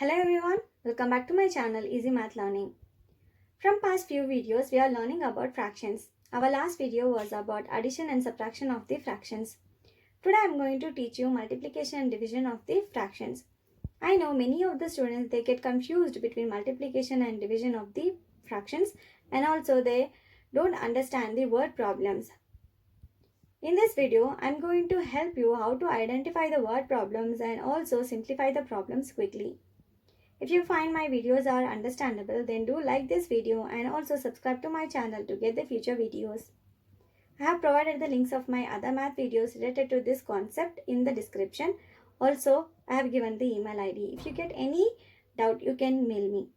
Hello everyone, welcome back to my channel Easy Math Learning. From past few videos we are learning about fractions. Our last video was about addition and subtraction of the fractions. Today I am going to teach you multiplication and division of the fractions. I know many of the students they get confused between multiplication and division of the fractions, and also they don't understand the word problems. In this video I am going to help you how to identify the word problems and also simplify the problems quickly. If you find my videos are understandable, then do like this video and also subscribe to my channel to get the future videos. I have provided the links of my other math videos related to this concept in the description. Also, I have given the email ID. If you get any doubt, you can mail me.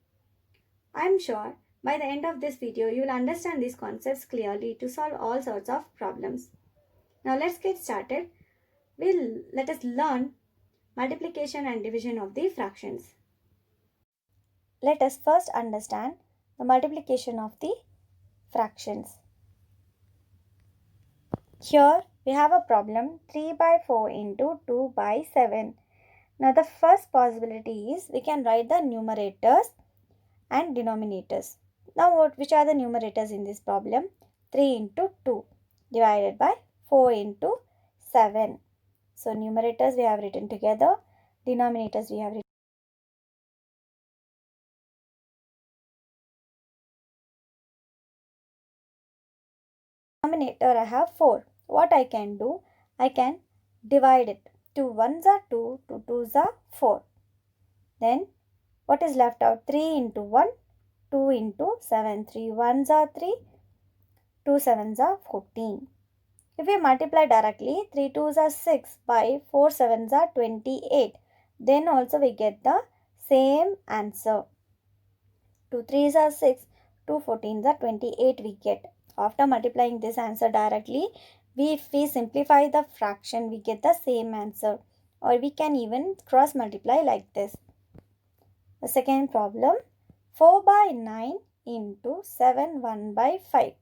I am sure by the end of this video, you will understand these concepts clearly to solve all sorts of problems. Now let's get started. Let us learn multiplication and division of the fractions. Let us first understand the multiplication of the fractions. Here we have a problem 3 by 4 into 2 by 7. Now the first possibility is we can write the numerators and denominators. Now which are the numerators in this problem? 3 into 2 divided by 4 into 7. So numerators we have written together, denominators we have written. Denominator I have 4. What I can do? I can divide it. 2 ones are 2, 2 twos are 4. Then what is left out? 3 into 1, 2 into 7. 3 ones are 3, 2 sevens are 14. If we multiply directly, 3 twos are 6 by 4 sevens are 28. Then also we get the same answer. 2 threes are 6, 2 14s are 28 we get. After multiplying this answer directly, if we simplify the fraction, we get the same answer. Or we can even cross multiply like this. The second problem, 4 by 9 into 7 1 by 5.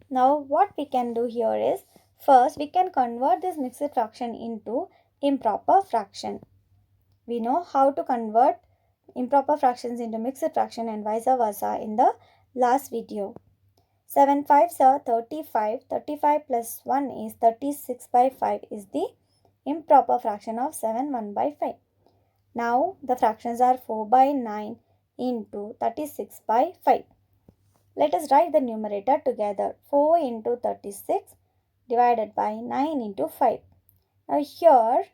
Now what we can do here is, first we can convert this mixed fraction into improper fraction. We know how to convert improper fractions into mixed fraction and vice versa in the last video. 7 5s are 35. 35 plus 1 is 36 by 5 is the improper fraction of 7 1 by 5. Now the fractions are 4 by 9 into 36 by 5. Let us write the numerator together. 4 into 36 divided by 9 into 5. Now here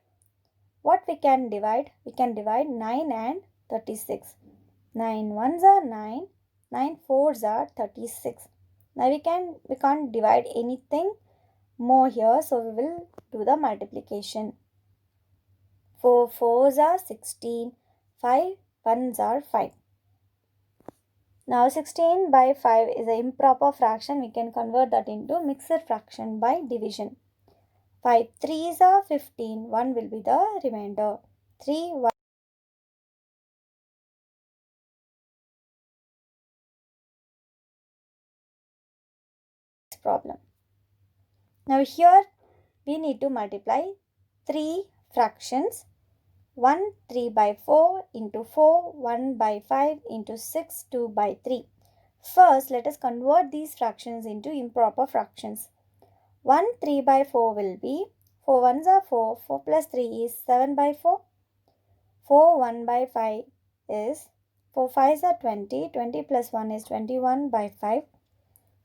what we can divide? We can divide 9 and 36. 9 ones are 9, 9 fours are 36. Now we can't divide anything more here, so we will do the multiplication. 4 fours are 16, 5 ones are 5. Now 16 by 5 is an improper fraction. We can convert that into mixed fraction by division. 5 threes are 15, 1 will be the remainder. 3 1. Problem. Now here we need to multiply 3 fractions. 1 3 by 4 into 4, 1 by 5 into 6, 2 by 3. First let us convert these fractions into improper fractions. 1 3 by 4 will be 4 ones are 4, 4 plus 3 is 7 by 4. 4 1 by 5 is 4 5s are 20, 20 plus 1 is 21 by 5.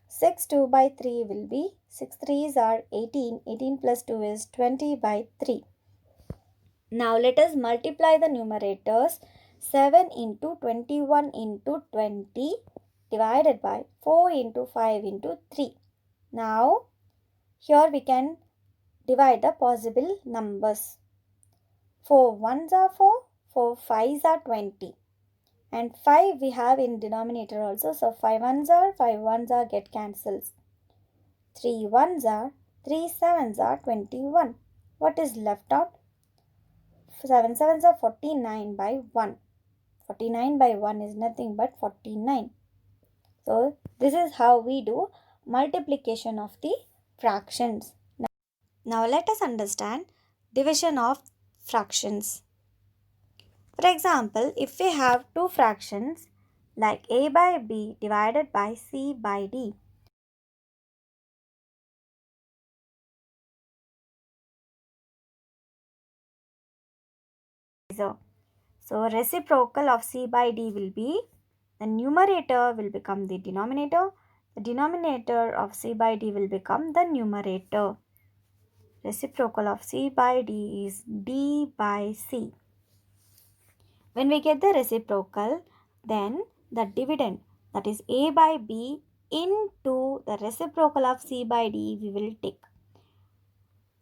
6 2 by 3 will be 6 3s are 18, 18 plus 2 is 20 by 3. Now let us multiply the numerators. 7 into 21 into 20 divided by 4 into 5 into 3. Now here we can divide the possible numbers. 4 ones are 4, 4 5s are 20. And 5 we have in denominator also. So 5 ones are, 5 ones are get cancels. 3 ones are, 3 sevens are 21. What is left out? 7 sevens are 49 by 1. 49 by 1 is nothing but 49. So this is how we do multiplication of the fractions. Now let us understand division of fractions. For example, if we have two fractions like a by b divided by c by d. So reciprocal of c by d will be, the numerator will become the denominator. The denominator of c by d will become the numerator. Reciprocal of c by d is d by c. When we get the reciprocal, then the dividend, that is a by b into the reciprocal of c by d, we will take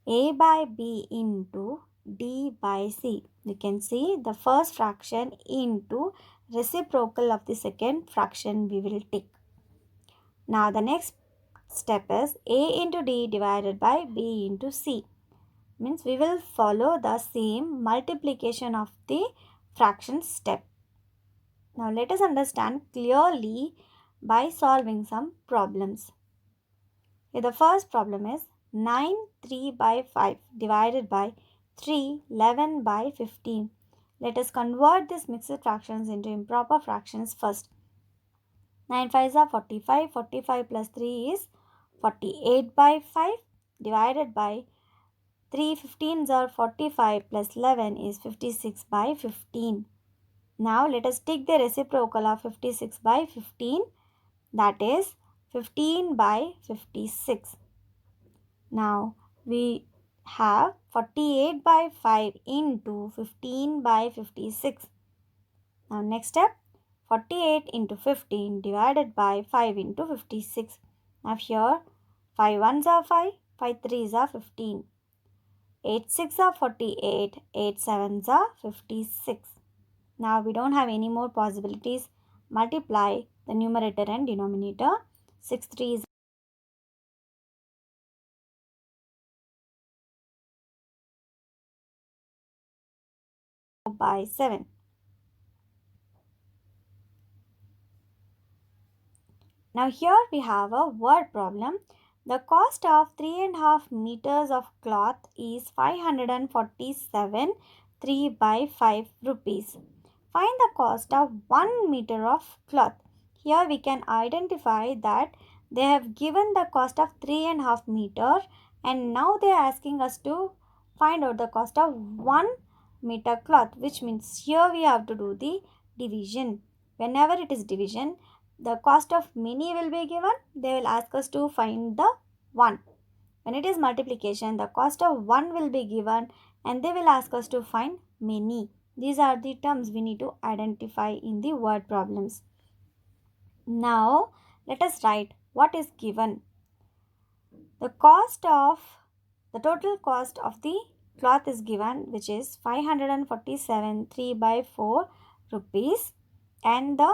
a by b into d by c. You can see the first fraction into reciprocal of the second fraction we will take. Now the next step is a into d divided by b into c. Means we will follow the same multiplication of the fraction step. Now let us understand clearly by solving some problems. Here the first problem is 9 3 by 5 divided by 3 11 by 15. Let us convert these mixed fractions into improper fractions first. 9 5s are 45. 45 plus 3 is 48 by 5 divided by 3 15s are 45 plus 11 is 56 by 15. Now let us take the reciprocal of 56 by 15, that is 15 by 56. Now we have 48 by 5 into 15 by 56. Now next step, 48 into 15 divided by 5 into 56. Now here 5 1s are 5, 5 3s are 15. 8 6 are 48, 8 7s are 56. Now we don't have any more possibilities. Multiply the numerator and denominator. 6 3s by 7. Now here we have a word problem. The cost of 3.5 meters of cloth is 547 3 by 5 rupees. Find the cost of 1 meter of cloth. Here we can identify that they have given the cost of 3.5 meter, and now they are asking us to find out the cost of 1 meter cloth, which means here we have to do the division. Whenever it is division, the cost of many will be given. They will ask us to find the 1. When it is multiplication, the cost of 1 will be given and they will ask us to find many. These are the terms we need to identify in the word problems. Now let us write what is given. The total cost of the cloth is given, which is 547 3 by 4 rupees, and the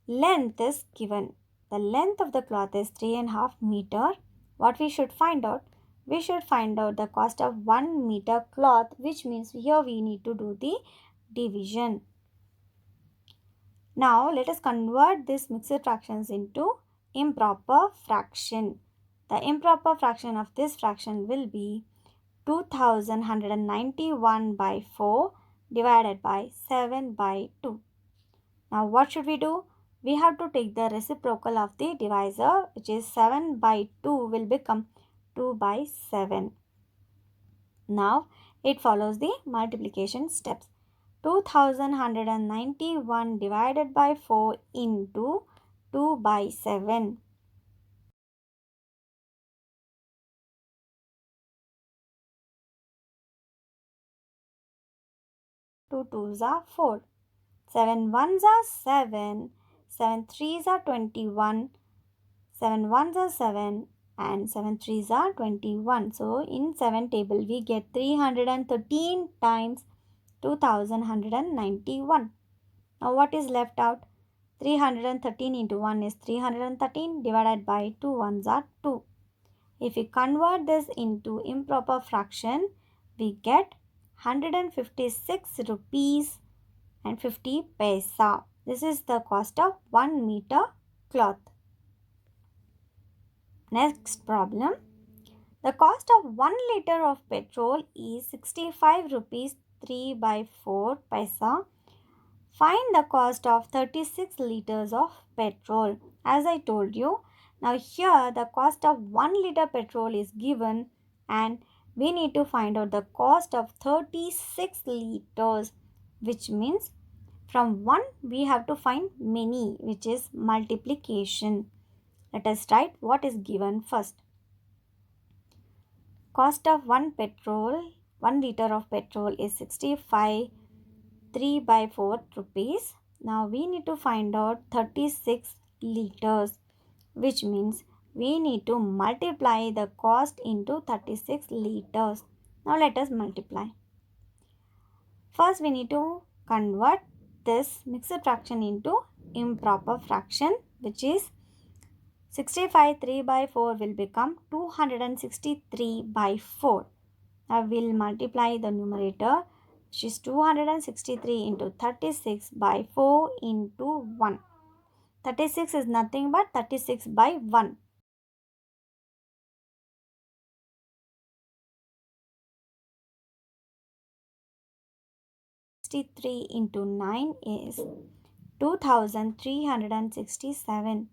length is given. The length of the cloth is 3.5 meter. What we should find out? We should find out the cost of 1 meter cloth, which means here we need to do the division. Now let us convert these mixed fractions into improper fraction. The improper fraction of this fraction will be 2191 by 4 divided by 7 by 2. Now what should we do? We have to take the reciprocal of the divisor, which is 7 by 2 will become 2 by 7. Now it follows the multiplication steps. 2191 divided by 4 into 2 by 7. 2 2s are 4. 7 1s are 7. 7 3s are 21. 7 1s are 7 and 7 3s are 21. So in 7 table we get 313 times 2191. Now what is left out? 313 into 1 is 313 divided by 2 ones are 2. If we convert this into improper fraction, we get 156 rupees and 50 paisa. This is the cost of 1 meter cloth. Next problem. The cost of 1 liter of petrol is 65 rupees 3 by 4 paisa. Find the cost of 36 liters of petrol. As I told you, now here the cost of 1 liter petrol is given and we need to find out the cost of 36 liters, which means from 1 we have to find many, which is multiplication. Let us write what is given first. Cost of 1 liter of petrol is 65 3 by 4 rupees. Now we need to find out 36 liters, which means we need to multiply the cost into 36 liters. Now let us multiply. First we need to convert this mixed fraction into improper fraction, which is 65 3 by 4 will become 263 by 4. Now we'll multiply the numerator, which is 263 into 36 by 4 into 1. 36 is nothing but 36 by 1. 63 into 9 is 2367.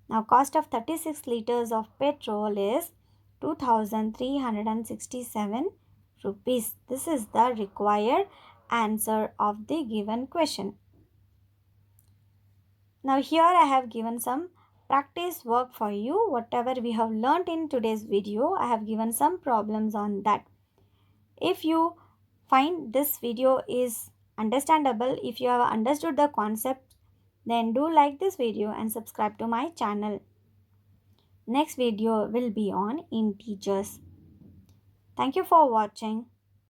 Now cost of 36 liters of petrol is 2367 rupees. This is the required answer of the given question. Now here I have given some practice work for you. Whatever we have learnt in today's video, I have given some problems on that. If you find this video is understandable, if you have understood the concept, then do like this video and subscribe to my channel. Next video will be on integers. Thank you for watching.